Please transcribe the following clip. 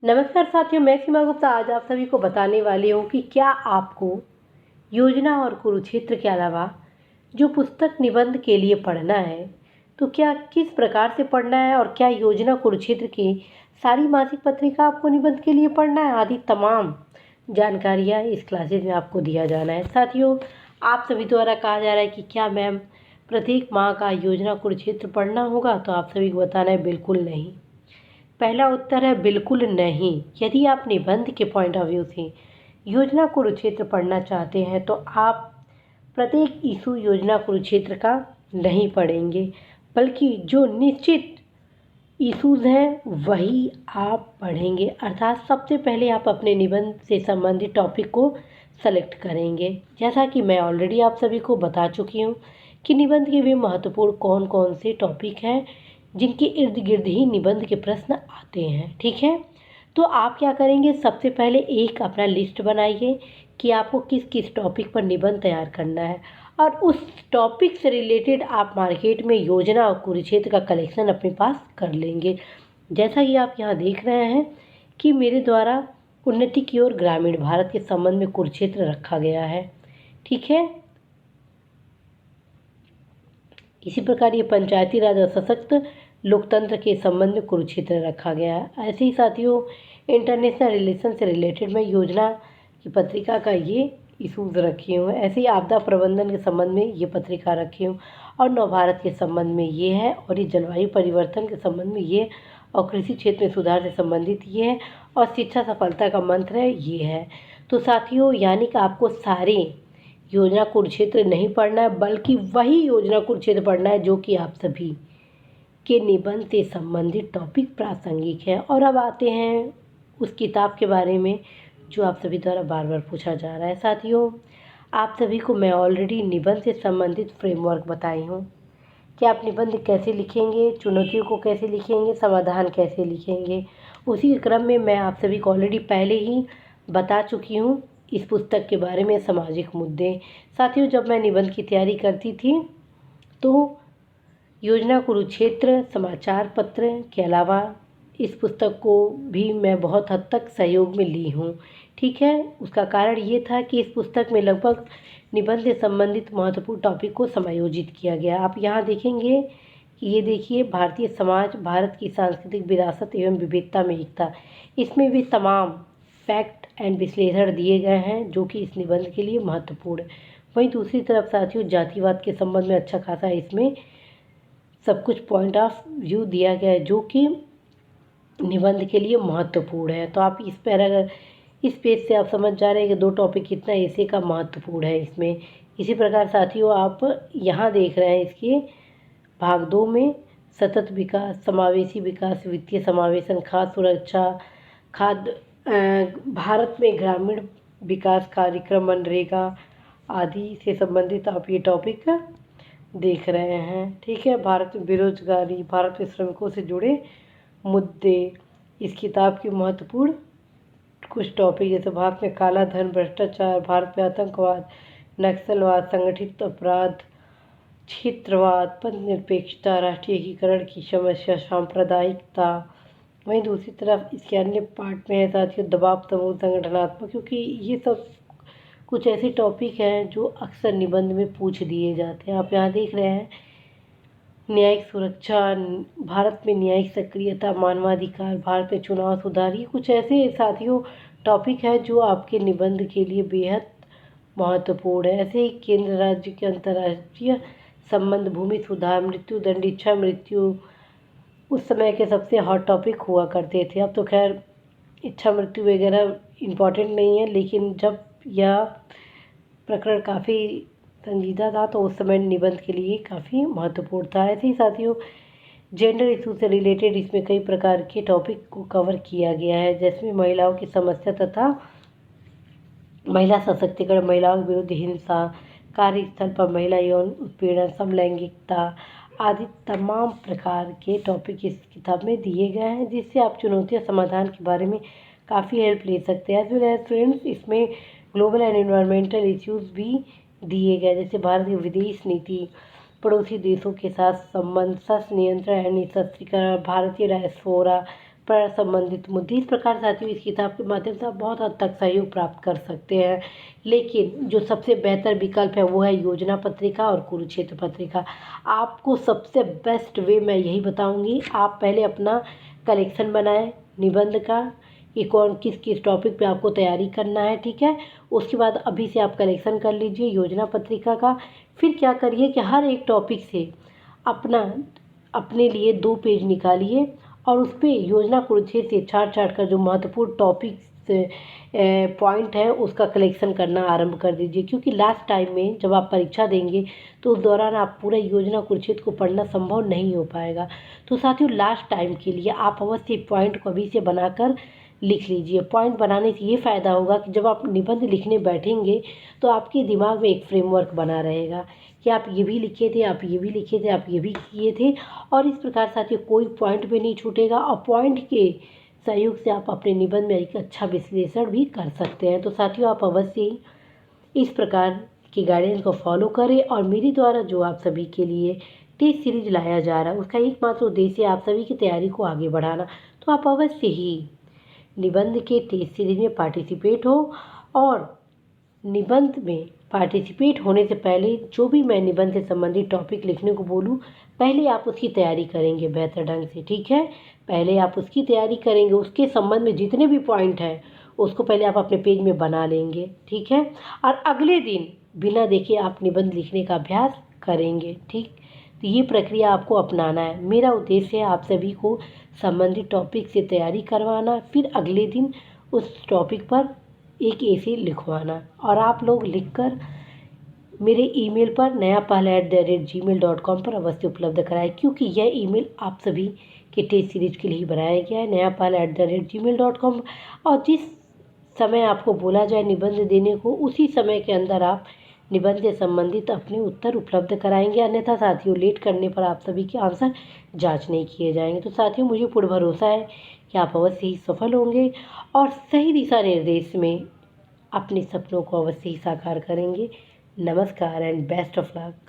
नमस्कार साथियों, मैं सीमा गुप्ता आज आप सभी को बताने वाली हूँ कि क्या आपको योजना और कुरुक्षेत्र के अलावा जो पुस्तक निबंध के लिए पढ़ना है, तो क्या किस प्रकार से पढ़ना है और क्या योजना कुरुक्षेत्र की सारी मासिक पत्रिका आपको निबंध के लिए पढ़ना है, आदि तमाम जानकारियाँ इस क्लासेज में आपको दिया जाना है। साथियों, आप सभी द्वारा कहा जा रहा है कि क्या मैम प्रत्येक माह का योजना कुरुक्षेत्र पढ़ना होगा, तो आप सभी को बताना है बिल्कुल नहीं। पहला उत्तर है बिल्कुल नहीं। यदि आप निबंध के पॉइंट ऑफ व्यू से योजना कुरुक्षेत्र पढ़ना चाहते हैं तो आप प्रत्येक इशू योजना कुरुक्षेत्र का नहीं पढ़ेंगे, बल्कि जो निश्चित इशूज़ हैं वही आप पढ़ेंगे। अर्थात सबसे पहले आप अपने निबंध से संबंधित टॉपिक को सेलेक्ट करेंगे। जैसा कि मैं ऑलरेडी आप सभी को बता चुकी हूँ कि निबंध के भी महत्वपूर्ण कौन कौन से टॉपिक हैं जिनके इर्द गिर्द ही निबंध के प्रश्न आते हैं। ठीक है, तो आप क्या करेंगे, सबसे पहले एक अपना लिस्ट बनाइए कि आपको किस किस टॉपिक पर निबंध तैयार करना है और उस टॉपिक से रिलेटेड आप मार्केट में योजना और कुरुक्षेत्र का कलेक्शन अपने पास कर लेंगे। जैसा कि आप यहाँ देख रहे हैं कि मेरे द्वारा उन्नति की ओर ग्रामीण भारत के संबंध में कुरुक्षेत्र रखा गया है। ठीक है, इसी प्रकार ये पंचायती राज और सशक्त लोकतंत्र के संबंध में कुरुक्षेत्र रखा गया है। ऐसे ही साथियों, इंटरनेशनल रिलेशन से रिलेटेड मैं योजना की पत्रिका का ये इशूज़ रखी हूँ। ऐसे ही आपदा प्रबंधन के संबंध में ये पत्रिका रखी हूँ और नवभारत के संबंध में ये है, और ये जलवायु परिवर्तन के संबंध में ये, और कृषि क्षेत्र में सुधार से संबंधित ये है, और शिक्षा सफलता का मंत्र है ये है। तो साथियों, यानी कि आपको सारे योजना कुरुक्षेत्र नहीं पढ़ना है, बल्कि वही योजना कुरुक्षेत्र पढ़ना है जो कि आप सभी के निबंध से संबंधित टॉपिक प्रासंगिक है। और अब आते हैं उस किताब के बारे में जो आप सभी द्वारा बार बार पूछा जा रहा है। साथियों, आप सभी को मैं ऑलरेडी निबंध से संबंधित फ्रेमवर्क बताई हूँ कि आप निबंध कैसे लिखेंगे, चुनौतियों को कैसे लिखेंगे, समाधान कैसे लिखेंगे। उसी के क्रम में मैं आप सभी को ऑलरेडी पहले ही बता चुकी हूँ इस पुस्तक के बारे में, सामाजिक मुद्दे। साथियों, जब मैं निबंध की तैयारी करती थी तो योजना कुरुक्षेत्र समाचार पत्र के अलावा इस पुस्तक को भी मैं बहुत हद तक सहयोग में ली हूँ। ठीक है, उसका कारण ये था कि इस पुस्तक में लगभग निबंध से संबंधित महत्वपूर्ण टॉपिक को समायोजित किया गया। आप यहाँ देखेंगे कि ये देखिए, भारतीय समाज, भारत की सांस्कृतिक विरासत एवं विविधता में एकता, इसमें भी तमाम फैक्ट एंड विश्लेषण दिए गए हैं जो कि इस निबंध के लिए महत्वपूर्ण है। वहीं दूसरी तरफ साथियों, जातिवाद के संबंध में अच्छा खासा इसमें सब कुछ पॉइंट ऑफ व्यू दिया गया है जो कि निबंध के लिए महत्वपूर्ण है। तो आप इस पेज से आप समझ जा रहे हैं कि दो टॉपिक कितना ऐसे का महत्वपूर्ण है इसमें। इसी प्रकार साथियों, आप यहाँ देख रहे हैं इसके भाग 2 में सतत विकास, समावेशी विकास, वित्तीय समावेशन, खाद्य सुरक्षा, भारत में ग्रामीण विकास कार्यक्रम, मनरेगा आदि से संबंधित आप ये टॉपिक देख रहे हैं। ठीक है, भारत में बेरोजगारी, भारत में श्रमिकों से जुड़े मुद्दे, इस किताब के महत्वपूर्ण कुछ टॉपिक जैसे भारत में काला धन, भ्रष्टाचार, भारत में आतंकवाद, नक्सलवाद, संगठित अपराध, क्षेत्रवाद, पंथनिरपेक्षता, राष्ट्रीय एकीकरण की समस्या, सांप्रदायिकता। वहीं दूसरी तरफ इसके अन्य पार्ट में है साथियों दबाव समूह, संगठनात्मक, क्योंकि ये सब कुछ ऐसे टॉपिक हैं जो अक्सर निबंध में पूछ दिए जाते हैं। आप यहाँ देख रहे हैं न्यायिक सुरक्षा, भारत में न्यायिक सक्रियता, मानवाधिकार, भारत में चुनाव सुधार, ये कुछ ऐसे साथियों टॉपिक है जो आपके निबंध के लिए बेहद महत्वपूर्ण है। ऐसे ही केंद्र राज्य के अंतर्राष्ट्रीय संबंध, भूमि सुधार, मृत्यु दंड, इच्छा मृत्यु उस समय के सबसे हॉट टॉपिक हुआ करते थे। अब तो खैर इच्छा मृत्यु वगैरह इम्पॉर्टेंट नहीं है, लेकिन जब यह प्रकरण काफ़ी संजीदा था तो उस समय निबंध के लिए काफ़ी महत्वपूर्ण था। ऐसे ही साथियों, जेंडर इशू से रिलेटेड इसमें कई प्रकार के टॉपिक को कवर किया गया है, जिसमें महिलाओं की समस्या तथा महिला सशक्तिकरण, महिलाओं के विरुद्ध हिंसा, कार्यस्थल पर महिला यौन उत्पीड़न, समलैंगिकता आदि तमाम प्रकार के टॉपिक इस किताब में दिए गए हैं, जिससे आप चुनौतियाँ समाधान के बारे में काफ़ी हेल्प ले सकते हैं। एज वेल एज फ्रेंड्स, इसमें ग्लोबल एंड एनवायरमेंटल इश्यूज़ भी दिए गए, जैसे भारत की विदेश नीति, पड़ोसी देशों के साथ संबंध, शस्त्र नियंत्रण एवं निशस्त्रीकरण, भारतीय डायस्पोरा, पर संबंधित मुद्दे। इस प्रकार साथियों इस किताब के माध्यम से आप बहुत हद तक सहयोग प्राप्त कर सकते हैं, लेकिन जो सबसे बेहतर विकल्प है वो है योजना पत्रिका और कुरुक्षेत्र पत्रिका। आपको सबसे बेस्ट वे मैं यही बताऊंगी, आप पहले अपना कलेक्शन बनाएं निबंध का, कि कौन किस किस टॉपिक पे आपको तैयारी करना है, ठीक है। उसके बाद अभी से आप कलेक्शन कर लीजिए योजना पत्रिका का। फिर क्या करिए कि हर एक टॉपिक से अपने लिए 2 पेज निकालिए और उस पर योजना कुरुक्षेत्र से छाट कर जो महत्वपूर्ण टॉपिक पॉइंट है उसका कलेक्शन करना आरंभ कर दीजिए, क्योंकि लास्ट टाइम में जब आप परीक्षा देंगे तो उस दौरान आप पूरा योजना कुरुक्षेत्र को पढ़ना संभव नहीं हो पाएगा। तो साथियों लास्ट टाइम के लिए आप अवश्य पॉइंट को अभी से बनाकर लिख लीजिए। पॉइंट बनाने से ये फ़ायदा होगा कि जब आप निबंध लिखने बैठेंगे तो आपके दिमाग में एक फ्रेमवर्क बना रहेगा कि आप ये भी लिखे थे, आप ये भी लिखे थे, आप ये भी किए थे, और इस प्रकार साथियों कोई पॉइंट भी नहीं छूटेगा और पॉइंट के सहयोग से आप अपने निबंध में एक अच्छा विश्लेषण भी कर सकते हैं। तो साथियों आप अवश्य ही इस प्रकार की गाइडेंस को फॉलो करें और मेरे द्वारा जो आप सभी के लिए टेस्ट सीरीज लाया जा रहा है उसका एकमात्र उद्देश्य है आप सभी की तैयारी को आगे बढ़ाना। तो आप अवश्य ही निबंध के टेस्ट सीरीज में पार्टिसिपेट हो, और निबंध में पार्टिसिपेट होने से पहले जो भी मैं निबंध से संबंधित टॉपिक लिखने को बोलूँ पहले आप उसकी तैयारी करेंगे बेहतर ढंग से, ठीक है। पहले आप उसकी तैयारी करेंगे, उसके संबंध में जितने भी पॉइंट हैं उसको पहले आप अपने पेज में बना लेंगे, ठीक है। और अगले दिन बिना देखे आप निबंध लिखने का अभ्यास करेंगे, ठीक। तो ये प्रक्रिया आपको अपनाना है। मेरा उद्देश्य है आप सभी को संबंधित टॉपिक से तैयारी करवाना, फिर अगले दिन उस टॉपिक पर एक ऐसे लिखवाना, और आप लोग लिखकर मेरे ईमेल पर nayapal@gmail.com पर अवश्य उपलब्ध कराएं, क्योंकि यह ईमेल आप सभी के टेस्ट सीरीज के लिए बनाया गया है nayapal@gmail.com। और जिस समय आपको बोला जाए निबंध देने को उसी समय के अंदर आप निबंध से संबंधित अपने उत्तर उपलब्ध कराएंगे, अन्यथा साथियों लेट करने पर आप सभी के आंसर जांच नहीं किए जाएंगे। तो साथियों मुझे पूर्ण भरोसा है कि आप अवश्य ही सफल होंगे और सही दिशा निर्देश में अपने सपनों को अवश्य ही साकार करेंगे। नमस्कार एंड बेस्ट ऑफ लक।